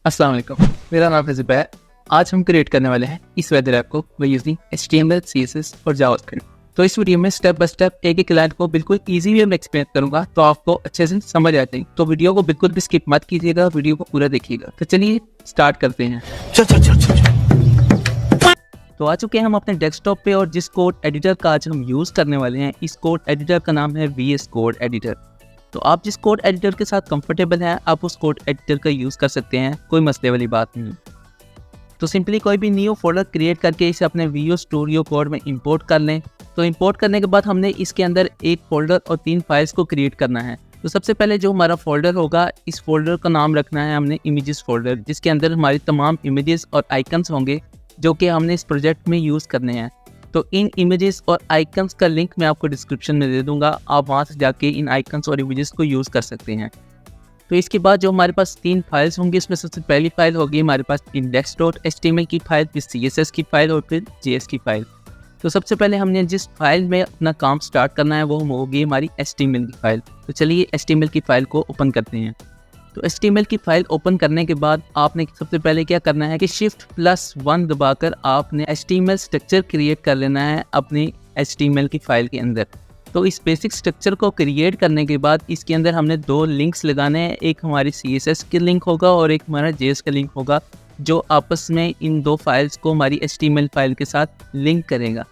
अस्सलाम वालेकुम, मेरा नाम है ज़ुबैर। आज हम क्रिएट करने वाले हैं इस वेदर ऐप को बाय यूजिंग HTML, CSS और जावास्क्रिप्ट। तो इस वीडियो में स्टेप बाय स्टेप एक एक लाइन को बिल्कुल इजी वे में एक्सप्लेन करूंगा तो आपको अच्छे से समझ आ जाएगी। तो वीडियो को बिल्कुल भी स्किप मत कीजिएगा, वीडियो को पूरा देखिएगा। तो चलिए स्टार्ट करते हैं। तो आ चुके हैं हम अपने डेस्कटॉप पे और जिस कोड एडिटर का आज हम यूज़ करने वाले हैं, इस कोड एडिटर का नाम है VS कोड एडिटर। तो आप जिस कोड एडिटर के साथ कंफर्टेबल हैं आप उस कोड एडिटर का यूज़ कर सकते हैं, कोई मसले वाली बात नहीं। तो सिंपली कोई भी न्यू फोल्डर क्रिएट करके इसे अपने विजुअल स्टूडियो कोड में इंपोर्ट कर लें। तो इंपोर्ट करने के बाद हमने इसके अंदर एक फोल्डर और 3 फाइल्स को क्रिएट करना है। तो सबसे पहले जो हमारा फोल्डर होगा, इस फोल्डर का नाम रखना है हमने इमेजेस फोल्डर, जिसके अंदर हमारी तमाम इमेजेस और आइकन्स होंगे जो कि हमने इस प्रोजेक्ट में यूज़ करने हैं। तो इन इमेजेस और आइकन्स का लिंक मैं आपको डिस्क्रिप्शन में दे दूंगा, आप वहां से जाके इन आइकन्स और इमेजेस को यूज़ कर सकते हैं। तो इसके बाद जो हमारे पास 3 फाइल्स होंगी, इसमें सबसे पहली फाइल होगी हमारे पास index.html की फाइल, फिर CSS की फाइल और फिर JS की फाइल। तो सबसे पहले हमने जिस फाइल में अपना काम स्टार्ट करना है वो होगी हमारी HTML की फाइल। तो चलिए HTML की फाइल को ओपन करते हैं। तो HTML की फाइल ओपन करने के बाद आपने सबसे पहले क्या करना है कि Shift+1 दबाकर आपने HTML स्ट्रक्चर क्रिएट कर लेना है अपनी HTML की फाइल के अंदर। तो इस बेसिक स्ट्रक्चर को क्रिएट करने के बाद इसके अंदर हमने 2 लिंक्स लगाने हैं, एक हमारी CSS के लिंक होगा और एक हमारा JS का लिंक होगा, जो आपस में इन 2 फाइल्स को हमारी HTML फाइल के साथ लिंक करेगा।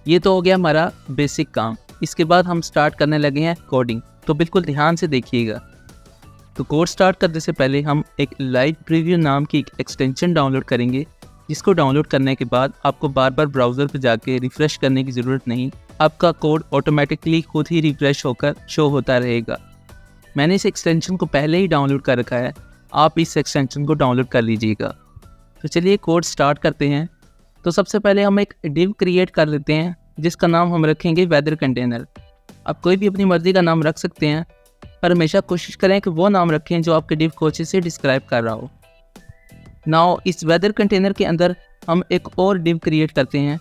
ये तो हो गया हमारा बेसिक काम। इसके बाद हम स्टार्ट करने लगे हैं कोडिंग, तो बिल्कुल ध्यान से देखिएगा। तो कोड स्टार्ट करने से पहले हम एक लाइव प्रीव्यू नाम की एक एक्सटेंशन डाउनलोड करेंगे, जिसको डाउनलोड करने के बाद आपको बार बार ब्राउज़र पर जाके रिफ़्रेश करने की ज़रूरत नहीं, आपका कोड ऑटोमेटिकली खुद ही रिफ़्रेश होकर शो होता रहेगा। मैंने इस एक्सटेंशन को पहले ही डाउनलोड कर रखा है, आप इस एक्सटेंशन को डाउनलोड कर लीजिएगा। तो चलिए कोड स्टार्ट करते हैं। तो सबसे पहले हम एक डिव क्रिएट कर लेते हैं, जिसका नाम हम रखेंगे वेदर कंटेनर। आप कोई भी अपनी मर्ज़ी का नाम रख सकते हैं, पर हमेशा कोशिश करें कि वो नाम रखें जो आपके डिव को अच्छे से डिस्क्राइब कर रहा हो। नाउ इस वेदर कंटेनर के अंदर हम एक और डिव क्रिएट करते हैं,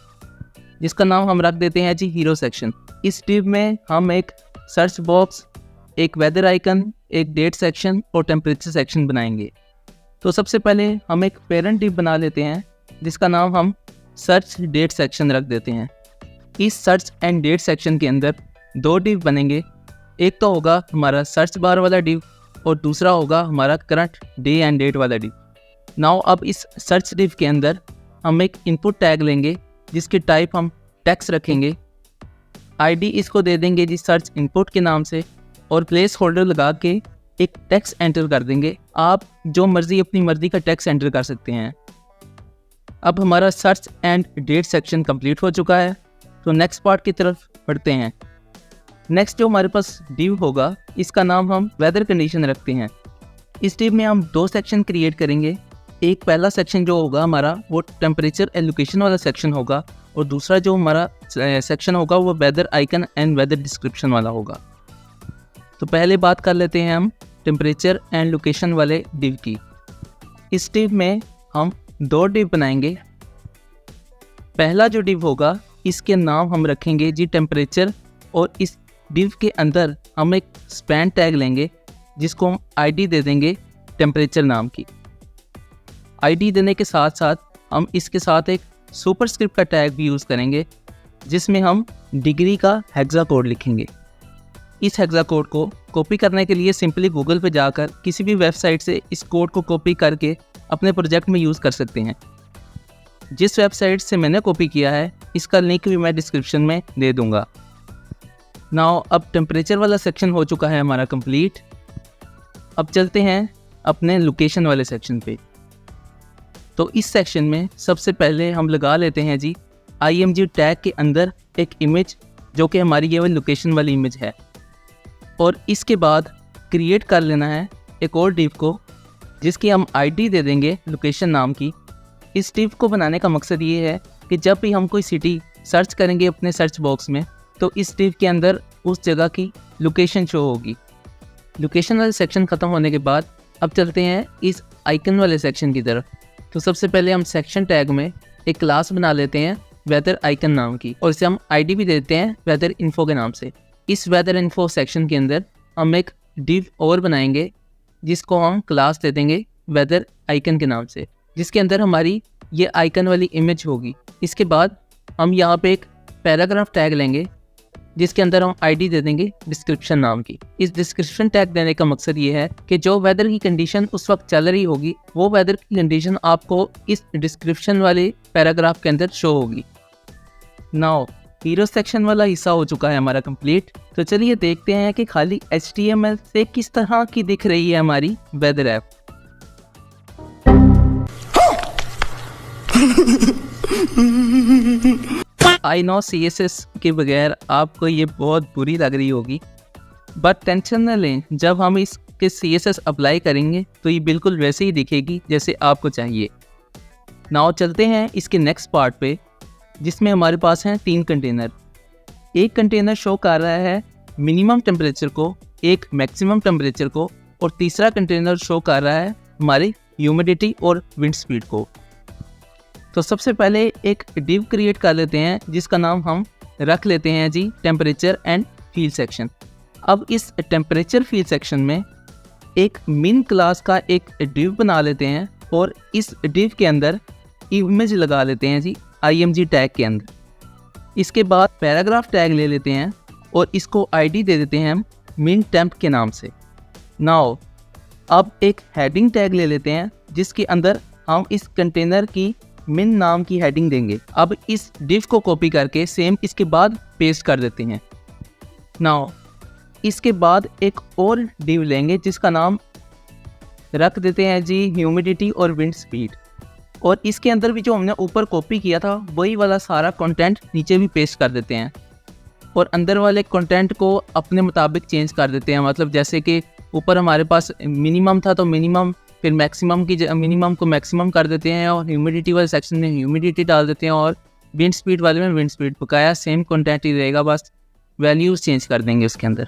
जिसका नाम हम रख देते हैं जी हीरो सेक्शन। इस डिव में हम एक सर्च बॉक्स, एक वेदर आइकन, एक डेट सेक्शन और टेम्परेचर सेक्शन बनाएंगे। तो सबसे पहले हम एक पेरेंट डिव बना लेते हैं, जिसका नाम हम सर्च डेट सेक्शन रख देते हैं। इस सर्च एंड डेट सेक्शन के अंदर 2 डिव बनेंगे, एक तो होगा हमारा सर्च बार वाला डिव और दूसरा होगा हमारा करंट डे एंड डेट वाला डिव। नाउ अब इस सर्च डिव के अंदर हम एक इनपुट टैग लेंगे, जिसकी टाइप हम टेक्स्ट रखेंगे। आईडी इसको दे देंगे जी सर्च इनपुट के नाम से और प्लेस होल्डर लगा के एक टेक्स्ट एंटर कर देंगे। आप जो मर्जी अपनी मर्जी का टेक्स्ट एंटर कर सकते हैं। अब हमारा search and date section complete हो चुका है, तो नेक्स्ट पार्ट की तरफ बढ़ते हैं। नेक्स्ट जो हमारे पास डिव होगा, इसका नाम हम वेदर कंडीशन रखते हैं। इस डिव में हम 2 सेक्शन क्रिएट करेंगे। एक पहला सेक्शन जो होगा हमारा वो टेम्परेचर एलोकेशन वाला सेक्शन होगा और दूसरा जो हमारा सेक्शन होगा वो weather icon and weather description वाला होगा। तो पहले बात कर लेते हैं हम टेम्परेचर एंड लोकेशन वाले डिव की। इस डिव में हम 2 डिव बनाएंगे। पहला जो डिव होगा इसके नाम हम रखेंगे जी टेम्परेचर और इस डिव के अंदर हम एक स्पैन टैग लेंगे, जिसको हम आईडी दे देंगे टेम्परेचर नाम की। आईडी देने के साथ साथ हम इसके साथ एक सुपरस्क्रिप्ट का टैग भी यूज़ करेंगे, जिसमें हम डिग्री का हेक्सा कोड लिखेंगे। इस हेक्सा कोड को कॉपी करने के लिए सिंपली गूगल पे जाकर किसी भी वेबसाइट से इस कोड को कॉपी करके अपने प्रोजेक्ट में यूज़ कर सकते हैं। जिस वेबसाइट से मैंने कॉपी किया है इसका लिंक भी मैं डिस्क्रिप्शन में दे दूँगा। नाउ अब टेम्परेचर वाला सेक्शन हो चुका है हमारा कंप्लीट। अब चलते हैं अपने लोकेशन वाले सेक्शन पे। तो इस सेक्शन में सबसे पहले हम लगा लेते हैं जी IMG टैग के अंदर एक इमेज, जो कि हमारी ये वाली लोकेशन वाली इमेज है। और इसके बाद क्रिएट कर लेना है एक और डिव को, जिसकी हम आईडी दे देंगे लोकेशन नाम की। इस डिव को बनाने का मकसद ये है कि जब भी हम कोई सिटी सर्च करेंगे अपने सर्च बॉक्स में, तो इस डिव के अंदर उस जगह की लोकेशन शो होगी। लोकेशन वाले सेक्शन ख़त्म होने के बाद अब चलते हैं इस आइकन वाले सेक्शन की तरफ। तो सबसे पहले हम सेक्शन टैग में एक क्लास बना लेते हैं वेदर आइकन नाम की, और इसे हम आईडी भी देते हैं वेदर इन्फो के नाम से। इस वेदर इन्फो सेक्शन के अंदर हम एक डिव और बनाएंगे, जिसको हम क्लास दे देंगे वेदर आइकन के नाम से, जिसके अंदर हमारी ये आइकन वाली इमेज होगी। इसके बाद हम यहाँ पे एक पैराग्राफ टैग लेंगे जिसके अंदर हम आईडी दे देंगे डिस्क्रिप्शन नाम की। इस डिस्क्रिप्शन टैग देने का मकसद ये है कि जो वेदर की कंडीशन उस वक्त चल रही होगी वो वेदर की कंडीशन आपको इस डिस्क्रिप्शन वाले पैराग्राफ के अंदर शो होगी। नाउ हीरो सेक्शन वाला हिस्सा हो चुका है हमारा कंप्लीट। तो चलिए देखते हैं कि खाली HTML से किस तरह की दिख रही है हमारी weather app. I know CSS के बगैर आपको ये बहुत बुरी लग रही होगी, बट टेंशन न लें, जब हम इसके CSS अप्लाई करेंगे तो ये बिल्कुल वैसे ही दिखेगी जैसे आपको चाहिए। नाउ चलते हैं इसके नेक्स्ट पार्ट पे, जिसमें हमारे पास हैं 3 कंटेनर। एक कंटेनर शो कर रहा है मिनिमम टेम्परेचर को, एक मैक्सिमम टेम्परेचर को, और तीसरा कंटेनर शो कर रहा है हमारी ह्यूमिडिटी और विंड स्पीड को। तो सबसे पहले एक डिव क्रिएट कर लेते हैं जिसका नाम हम रख लेते हैं जी टेम्परेचर एंड फील्ड सेक्शन। अब इस टेम्परेचर फील्ड सेक्शन में एक मिन क्लास का एक डिव बना लेते हैं और इस डिव के अंदर इमेज लगा लेते हैं जी IMG टैग के अंदर। इसके बाद पैराग्राफ टैग ले लेते हैं और इसको ID दे देते हैं हम मिन टेम्प के नाम से। नाउ अब एक हेडिंग टैग ले लेते हैं जिसके अंदर हम इस कंटेनर की मिन नाम की हेडिंग देंगे। अब इस डिव को कॉपी करके सेम इसके बाद पेस्ट कर देते हैं। नाउ इसके बाद एक और डिव लेंगे जिसका नाम रख देते हैं जी ह्यूमिडिटी और विंड स्पीड, और इसके अंदर भी जो हमने ऊपर कॉपी किया था वही वाला सारा कंटेंट नीचे भी पेस्ट कर देते हैं और अंदर वाले कंटेंट को अपने मुताबिक चेंज कर देते हैं। मतलब जैसे कि ऊपर हमारे पास मिनिमम था तो मिनिमम, फिर मैक्सिमम की मिनिमम को मैक्सिमम कर देते हैं और ह्यूमिडिटी वाले सेक्शन में ह्यूमिडिटी डाल देते हैं और विंड स्पीड वाले में विंड स्पीड। बकाया सेम कंटेंट ही रहेगा, बस वैल्यूज चेंज कर देंगे उसके अंदर।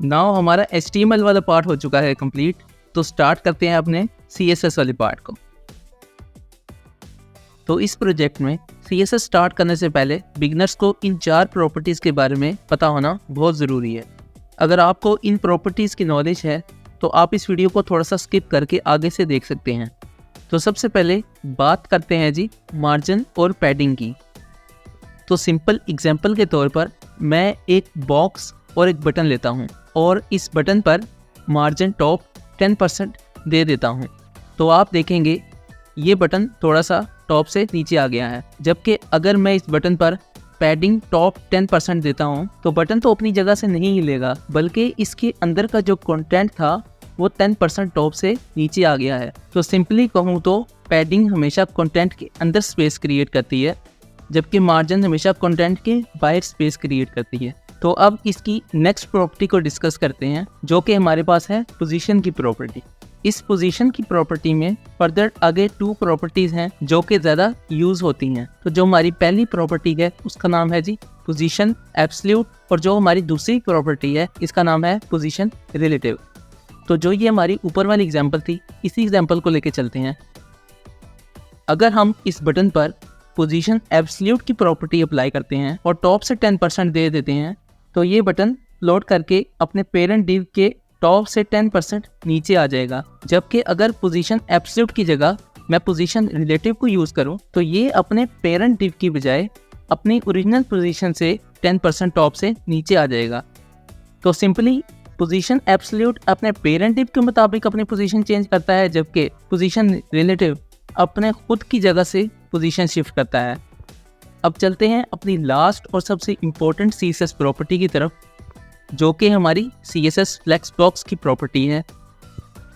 नाउ हमारा HTML वाला पार्ट हो चुका है कंप्लीट। तो स्टार्ट करते हैं अपने CSS वाले पार्ट को। तो इस प्रोजेक्ट में CSS स्टार्ट करने से पहले बिगिनर्स को इन 4 प्रॉपर्टीज़ के बारे में पता होना बहुत ज़रूरी है। अगर आपको इन प्रॉपर्टीज़ की नॉलेज है तो आप इस वीडियो को थोड़ा सा स्किप करके आगे से देख सकते हैं। तो सबसे पहले बात करते हैं जी मार्जिन और पैडिंग की। तो सिंपल एग्जांपल के तौर पर मैं एक बॉक्स और एक बटन लेता हूं और इस बटन पर मार्जिन टॉप 10% दे देता हूं। तो आप देखेंगे ये बटन थोड़ा सा टॉप से नीचे आ गया है, जबकि अगर मैं इस बटन पर पैडिंग टॉप 10% देता हूँ तो बटन तो अपनी जगह से नहीं हिलेगा, बल्कि इसके अंदर का जो कंटेंट था वो 10% टॉप से नीचे आ गया है। तो सिंपली कहूँ तो पैडिंग हमेशा कंटेंट के अंदर स्पेस क्रिएट करती है, जबकि मार्जिन हमेशा कंटेंट के बाहर स्पेस क्रिएट करती है। तो अब इसकी नेक्स्ट प्रॉपर्टी को डिस्कस करते हैं, जो कि हमारे पास है पोजीशन की प्रॉपर्टी। इस पोजीशन की प्रॉपर्टी में फर्दर आगे 2 प्रॉपर्टीज़ हैं जो कि ज़्यादा यूज़ होती हैं। तो जो हमारी पहली प्रॉपर्टी है उसका नाम है जी पोजीशन एब्सोल्यूट, और जो हमारी दूसरी प्रॉपर्टी है इसका नाम है पोजीशन रिलेटिव। तो जो ये हमारी ऊपर वाली एग्जांपल थी, इसी एग्जांपल को लेके चलते हैं। अगर हम इस बटन पर पोजीशन एब्सोल्यूट की प्रॉपर्टी अप्लाई करते हैं और टॉप से 10% दे देते हैं तो ये बटन लोड करके अपने पेरेंट डिव के टॉप से 10% नीचे आ जाएगा। जबकि अगर पोजीशन एब्सोल्यूट की जगह मैं पोजीशन रिलेटिव को यूज़ करूं तो ये अपने पेरेंट डिव की बजाय अपनी ओरिजिनल पोजीशन से 10% टॉप से नीचे आ जाएगा। तो सिंपली पोजीशन एब्सोल्यूट अपने पेरेंट डिव के मुताबिक अपनी पोजीशन चेंज करता है, जबकि पोजीशन रिलेटिव अपने खुद की जगह से पोजीशन शिफ्ट करता है। अब चलते हैं अपनी लास्ट और सबसे इम्पोर्टेंट CSS प्रॉपर्टी की तरफ, जो कि हमारी CSS फ्लेक्स बॉक्स की प्रॉपर्टी है।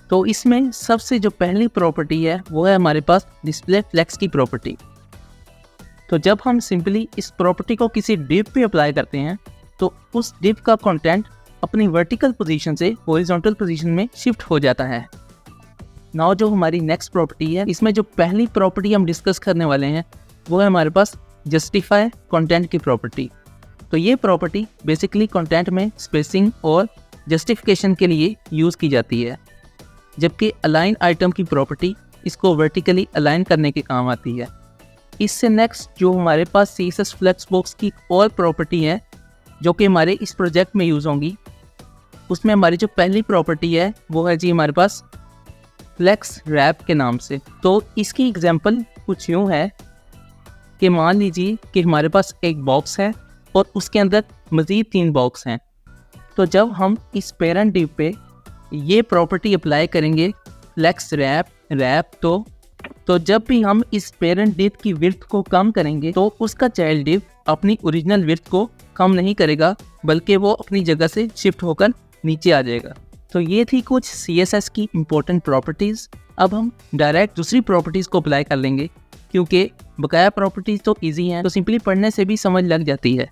तो इसमें सबसे जो पहली प्रॉपर्टी है वो है हमारे पास डिस्प्ले फ्लेक्स की प्रॉपर्टी। तो जब हम सिंपली इस प्रॉपर्टी को किसी डिव पे अप्लाई करते हैं तो उस डिव का कंटेंट अपनी वर्टिकल पोजीशन से हॉरिजॉन्टल पोजीशन में शिफ्ट हो जाता है। नाउ जो हमारी नेक्स्ट प्रॉपर्टी है, इसमें जो पहली प्रॉपर्टी हम डिस्कस करने वाले हैं वो है हमारे पास जस्टिफाई कंटेंट की प्रॉपर्टी। तो ये प्रॉपर्टी बेसिकली कंटेंट में स्पेसिंग और जस्टिफिकेशन के लिए यूज़ की जाती है, जबकि अलाइन आइटम की प्रॉपर्टी इसको वर्टिकली अलाइन करने के काम आती है। इससे नेक्स्ट जो हमारे पास CSS फ्लेक्स बॉक्स की और प्रॉपर्टी है जो कि हमारे इस प्रोजेक्ट में यूज़ होंगी, उसमें हमारी जो पहली प्रॉपर्टी है वो है जी हमारे पास फ्लेक्स रैप के नाम से। तो इसकी एग्जांपल कुछ यूँ है कि मान लीजिए कि हमारे पास एक बॉक्स है और उसके अंदर मज़ीद 3 बॉक्स हैं। तो जब हम इस पेरेंट डिव पे ये प्रॉपर्टी अप्लाई करेंगे फ्लेक्स रैप तो जब भी हम इस पेरेंट डिव की विड्थ को कम करेंगे तो उसका चाइल्ड डिव अपनी ओरिजिनल विड्थ को कम नहीं करेगा, बल्कि वो अपनी जगह से शिफ्ट होकर नीचे आ जाएगा। तो ये थी कुछ CSS की इम्पोर्टेंट प्रॉपर्टीज़। अब हम डायरेक्ट दूसरी प्रॉपर्टीज़ को अप्लाई कर लेंगे, क्योंकि बकाया प्रॉपर्टीज़ तो ईजी हैं, तो सिंपली पढ़ने से भी समझ लग जाती है।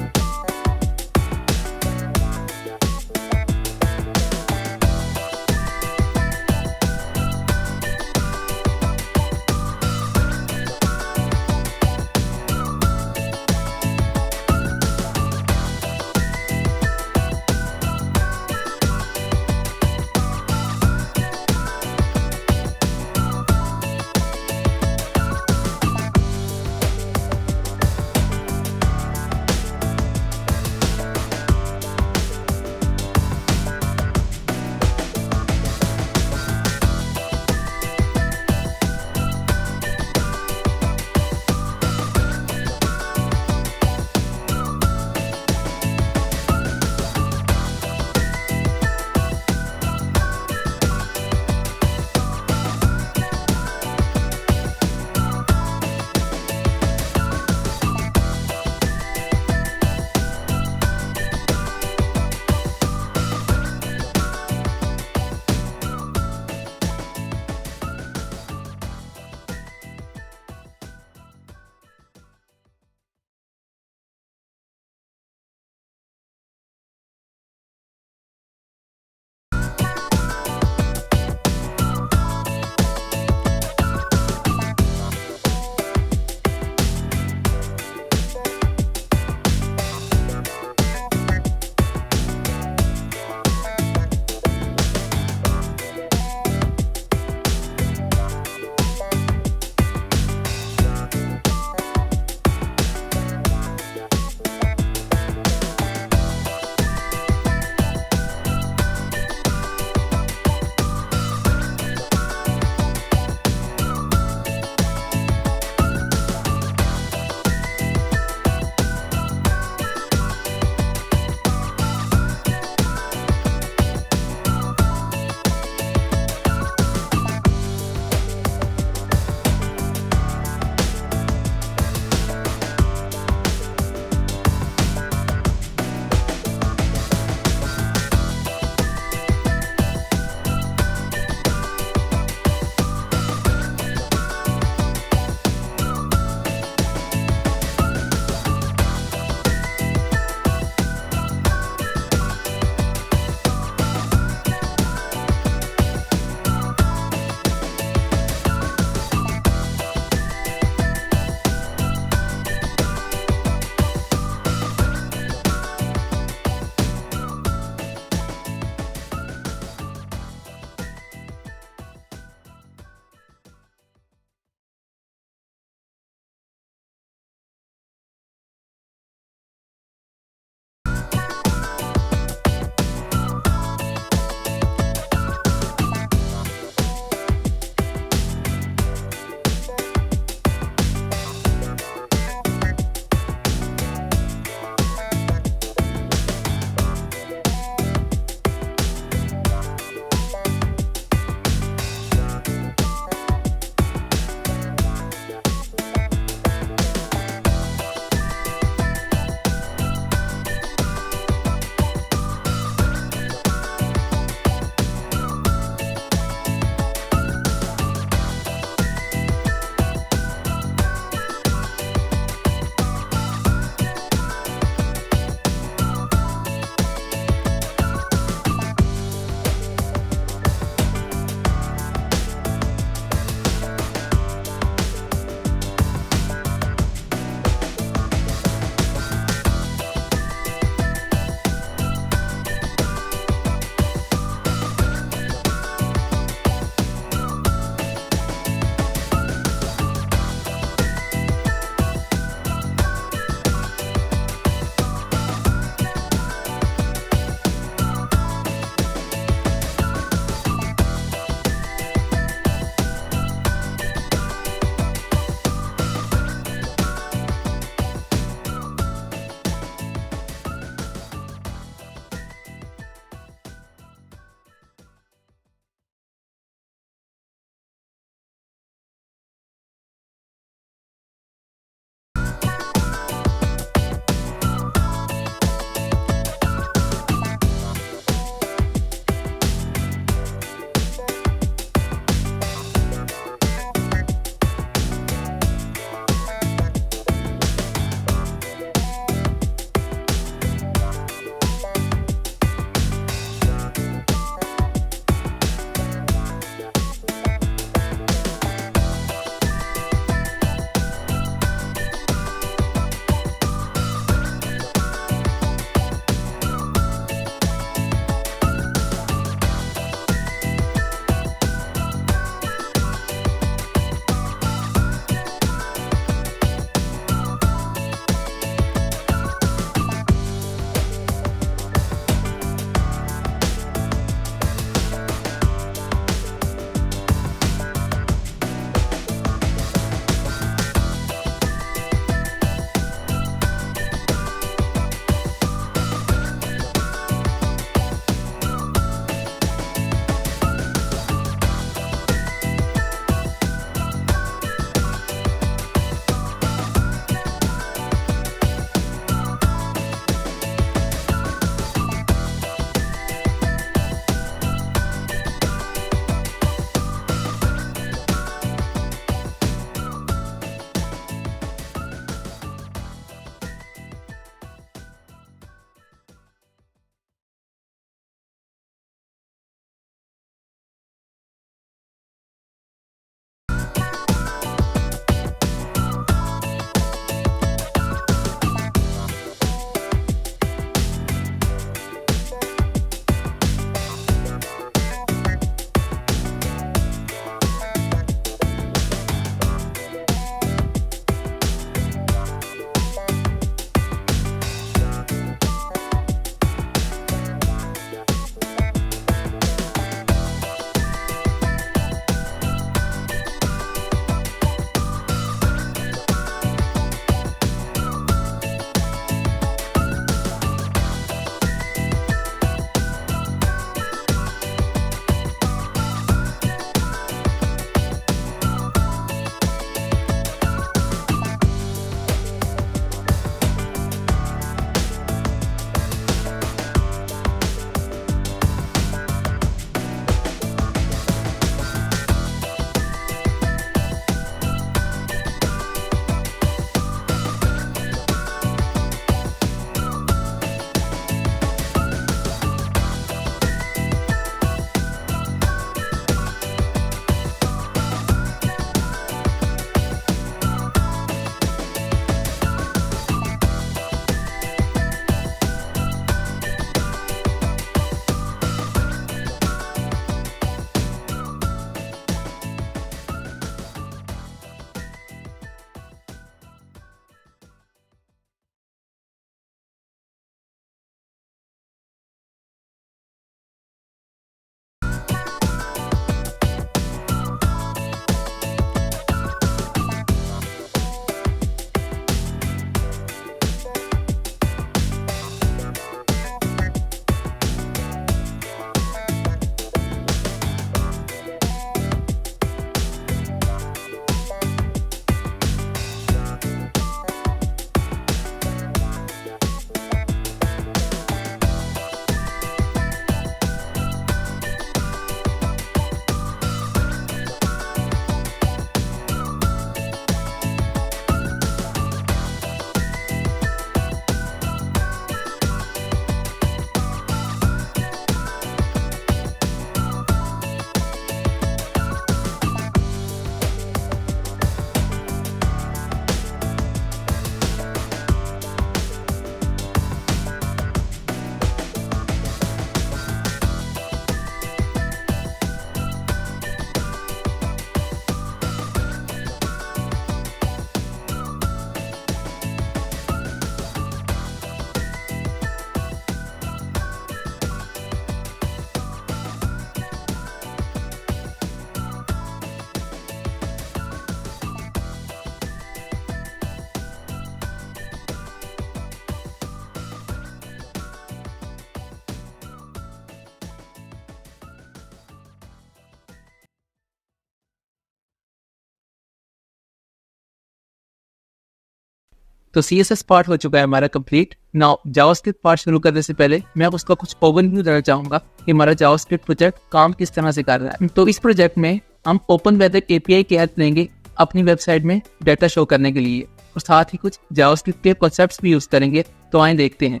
तो CSS पार्ट हो चुका है हमारा कंप्लीट। नाउ जावास्क्रिप्ट पार्ट शुरू करने से पहले मैं उसका कुछ ओवरव्यू देना चाहूँगा कि हमारा जावास्क्रिप्ट प्रोजेक्ट काम किस तरह से कर रहा है। तो इस प्रोजेक्ट में हम ओपन वेदर API की हेल्प लेंगे अपनी वेबसाइट में डाटा शो करने के लिए, और साथ ही कुछ जावास्क्रिप्ट के कॉन्सेप्ट्स भी यूज़ करेंगे। तो आइए देखते हैं।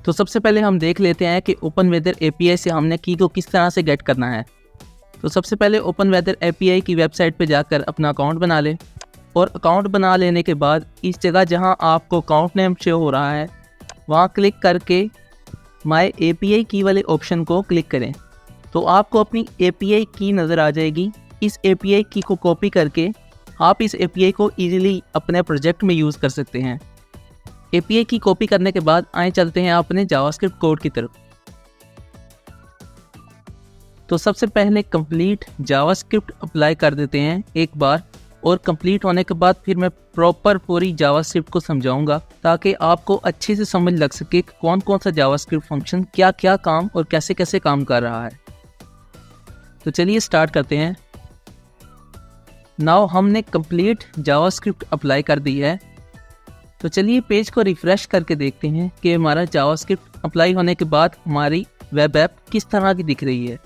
तो सबसे पहले हम देख लेते हैं कि ओपन वेदर API से हमने की को किस तरह से गेट करना है। तो सबसे पहले ओपन वेदर API की वेबसाइट पे जाकर अपना अकाउंट बना लें, और अकाउंट बना लेने के बाद इस जगह जहां आपको अकाउंट नेम शो हो रहा है वहां क्लिक करके माय API की वाले ऑप्शन को क्लिक करें। तो आपको अपनी API की नज़र आ जाएगी। इस API की को कॉपी करके आप इस API को ईजिली अपने प्रोजेक्ट में यूज़ कर सकते हैं। API की कॉपी करने के बाद आए चलते हैं अपने जावास्क्रिप्ट कोड की तरफ। तो सबसे पहले कंप्लीट जावास्क्रिप्ट अप्लाई कर देते हैं एक बार, और कंप्लीट होने के बाद फिर मैं प्रॉपर पूरी जावास्क्रिप्ट को समझाऊंगा ताकि आपको अच्छे से समझ लग सके कि कौन कौन सा जावास्क्रिप्ट फंक्शन क्या क्या काम और कैसे कैसे काम कर रहा है। तो चलिए स्टार्ट करते हैं। नाउ हमने कंप्लीट जावास्क्रिप्ट अप्लाई कर दी है। तो चलिए पेज को रिफ्रेश करके देखते हैं कि हमारा जावास्क्रिप्ट अप्लाई होने के बाद हमारी वेब ऐप किस तरह की दिख रही है।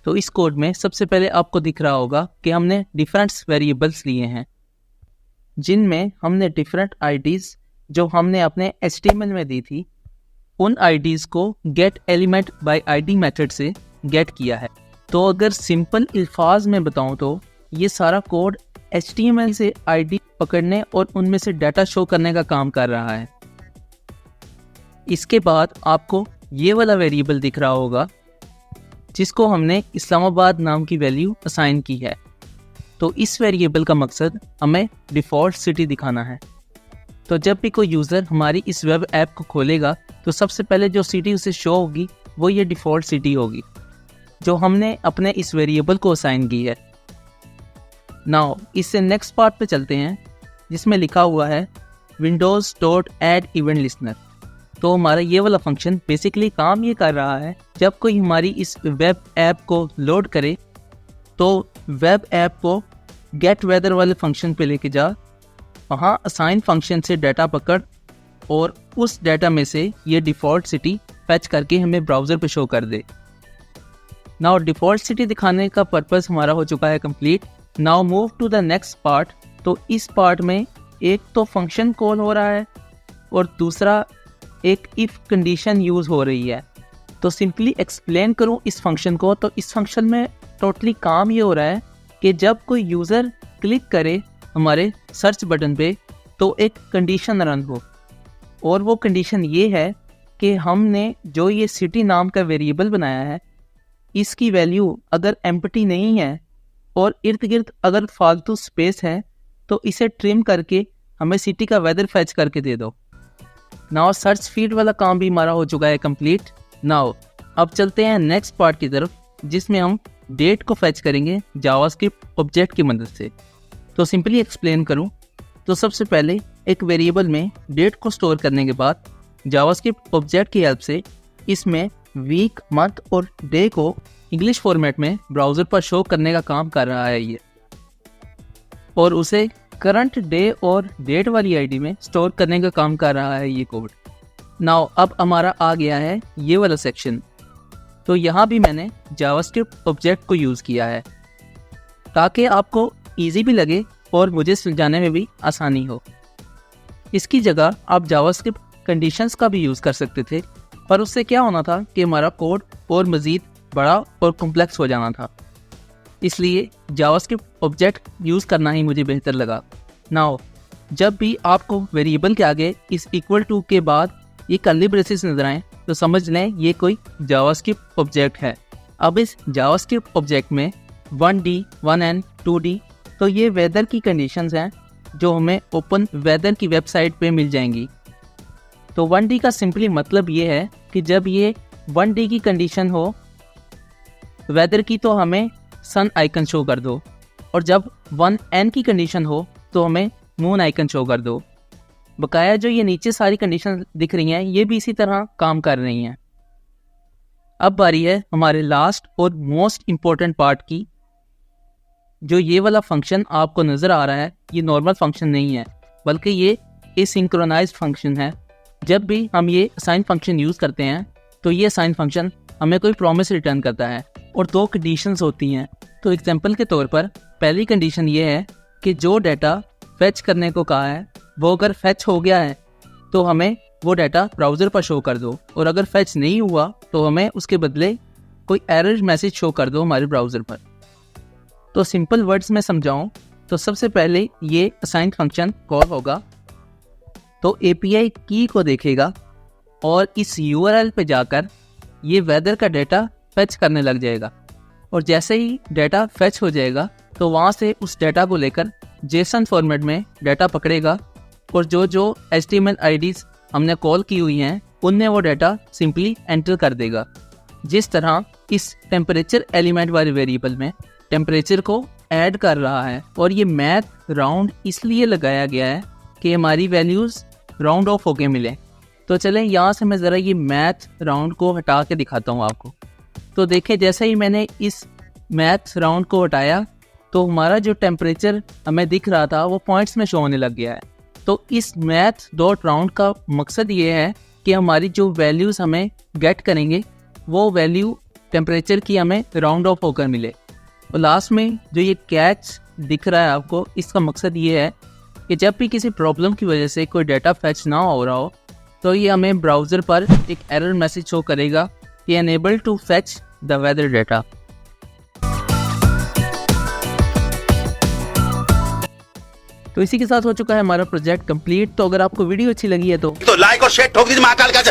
तो इस कोड में सबसे पहले आपको दिख रहा होगा कि हमने डिफरेंट वेरिएबल्स लिए हैं, जिनमें हमने डिफरेंट आईडीज जो हमने अपने HTML में दी थी उन आईडीज को gate element by ID method से गेट किया है। तो अगर सिंपल अल्फाज में बताऊं तो ये सारा कोड HTML से आईडी पकड़ने और उनमें से डाटा शो करने का काम कर रहा है। इसके बाद आपको ये वाला वेरिएबल दिख रहा होगा जिसको हमने इस्लामाबाद नाम की वैल्यू असाइन की है। तो इस वेरिएबल का मकसद हमें डिफ़ॉल्ट सिटी दिखाना है। तो जब भी कोई यूज़र हमारी इस वेब ऐप को खोलेगा तो सबसे पहले जो सिटी उसे शो होगी वो ये डिफ़ॉल्ट सिटी होगी जो हमने अपने इस वेरिएबल को असाइन की है। नाउ इससे नेक्स्ट पार्ट पे चलते हैं जिसमें लिखा हुआ है windows.add event listener। तो हमारा ये वाला फंक्शन बेसिकली काम ये कर रहा है, जब कोई हमारी इस वेब ऐप को लोड करे तो वेब ऐप को गेट वेदर वाले फंक्शन पे लेके जा, वहाँ असाइन फंक्शन से डाटा पकड़ और उस डाटा में से ये डिफ़ॉल्ट सिटी फैच करके हमें ब्राउज़र पे शो कर दे। नाउ डिफ़ॉल्ट सिटी दिखाने का पर्पस हमारा हो चुका है complete. Now move to the next part. तो इस पार्ट में एक तो फंक्शन कॉल हो रहा है और दूसरा एक इफ़ कंडीशन यूज़ हो रही है। तो सिंपली एक्सप्लेन करूँ इस फंक्शन को, तो इस फंक्शन में टोटली काम ये हो रहा है कि जब कोई यूज़र क्लिक करे हमारे सर्च बटन पे तो एक कंडीशन रन हो, और वो कंडीशन ये है कि हमने जो ये सिटी नाम का वेरिएबल बनाया है इसकी वैल्यू अगर एम्प्टी नहीं है और इर्द गिर्द अगर फालतू स्पेस है तो इसे ट्रिम करके हमें सिटी का वेदर फैच करके दे दो। नाउ सर्च फीड वाला काम भी हमारा हो चुका है कंप्लीट। नाउ अब चलते हैं नेक्स्ट पार्ट की तरफ जिसमें हम डेट को फैच करेंगे जावास्क्रिप्ट ऑब्जेक्ट की मदद से। तो सिंपली एक्सप्लेन करूं तो सबसे पहले एक वेरिएबल में डेट को स्टोर करने के बाद जावास्क्रिप्ट ऑब्जेक्ट की हेल्प से इसमें वीक, मंथ और डे को इंग्लिश फॉर्मेट में ब्राउज़र पर शो करने का काम कर रहा है ये, और उसे करंट डे और डेट वाली आईडी में स्टोर करने का काम कर रहा है ये कोड। नाउ अब हमारा आ गया है ये वाला सेक्शन। तो यहाँ भी मैंने जावास्क्रिप्ट ऑब्जेक्ट को यूज़ किया है ताकि आपको इजी भी लगे और मुझे सुलझाने में भी आसानी हो। इसकी जगह आप जावास्क्रिप्ट कंडीशंस का भी यूज़ कर सकते थे, पर उससे क्या होना था कि हमारा कोड और मज़ीद बड़ा और कॉम्प्लेक्स हो जाना था। इसलिए जावास्क्रिप्ट ऑब्जेक्ट यूज़ करना ही मुझे बेहतर लगा। नाउ जब भी आपको वेरिएबल के आगे इस इक्वल टू के बाद ये कर्ली ब्रेसेस नजर आए तो समझ लें ये कोई जावास्क्रिप्ट ऑब्जेक्ट है। अब इस जावास्क्रिप्ट ऑब्जेक्ट में 1D, 1N, 2D तो ये वेदर की कंडीशंस हैं जो हमें ओपन वेदर की वेबसाइट पे मिल जाएंगी। तो 1D का सिंपली मतलब ये है कि जब ये 1D की कंडीशन हो वेदर की तो हमें सन आइकन शो कर दो, और जब 1N की कंडीशन हो तो हमें मून आइकन शो कर दो। बकाया जो ये नीचे सारी कंडीशन दिख रही हैं ये भी इसी तरह काम कर रही हैं। अब बारी है हमारे लास्ट और मोस्ट इम्पोर्टेंट पार्ट की। जो ये वाला फंक्शन आपको नज़र आ रहा है ये नॉर्मल फंक्शन नहीं है, बल्कि ये एसिंक्रोनाइज्ड फंक्शन है। जब भी हम ये असाइन फंक्शन यूज़ करते हैं तो ये असाइन फंक्शन हमें कोई प्रॉमिस रिटर्न करता है और दो कंडीशंस होती हैं। तो एग्जांपल के तौर पर पहली कंडीशन ये है कि जो डाटा फेच करने को कहा है वो अगर फेच हो गया है तो हमें वो डाटा ब्राउज़र पर शो कर दो, और अगर फेच नहीं हुआ तो हमें उसके बदले कोई एरर मैसेज शो कर दो हमारे ब्राउज़र पर। तो सिंपल वर्ड्स में समझाऊं तो सबसे पहले ये असाइन फंक्शन कॉल होगा, तो एपीआई की को देखेगा और इस यूआरएल पे जाकर ये वेदर का डाटा फेच करने लग जाएगा। और जैसे ही डाटा फेच हो जाएगा तो वहाँ से उस डाटा को लेकर जेसन फॉर्मेट में डाटा पकड़ेगा, और जो HTML आईडीज़ हमने कॉल की हुई हैं उनमें वो डाटा सिंपली एंटर कर देगा। जिस तरह इस टेम्परेचर एलिमेंट वाले वेरिएबल में टेम्परेचर को ऐड कर रहा है, और ये मैथ राउंड इसलिए लगाया गया है कि हमारी वैल्यूज़ राउंड ऑफ होके मिले। तो चलें यहाँ से मैं ज़रा ये मैथ राउंड को हटा के दिखाता हूँ आपको। तो देखें जैसे ही मैंने इस मैथ राउंड को हटाया तो हमारा जो टेम्परेचर हमें दिख रहा था वो पॉइंट्स में शो होने लग गया है। तो इस मैथ डॉट राउंड का मकसद ये है कि हमारी जो वैल्यूज़ हमें गेट करेंगे वो वैल्यू टेम्परेचर की हमें राउंड ऑफ होकर मिले। और लास्ट में जो ये कैच दिख रहा है आपको, इसका मकसद ये है कि जब भी किसी प्रॉब्लम की वजह से कोई डाटा फैच ना हो रहा हो तो ये हमें ब्राउज़र पर एक एरर मैसेज शो करेगा कि unable to fetch the weather data. तो इसी के साथ हो चुका है हमारा प्रोजेक्ट कंप्लीट। तो अगर आपको वीडियो अच्छी लगी है तो लाइक और शेयर ठोक दीजिए महाकाल का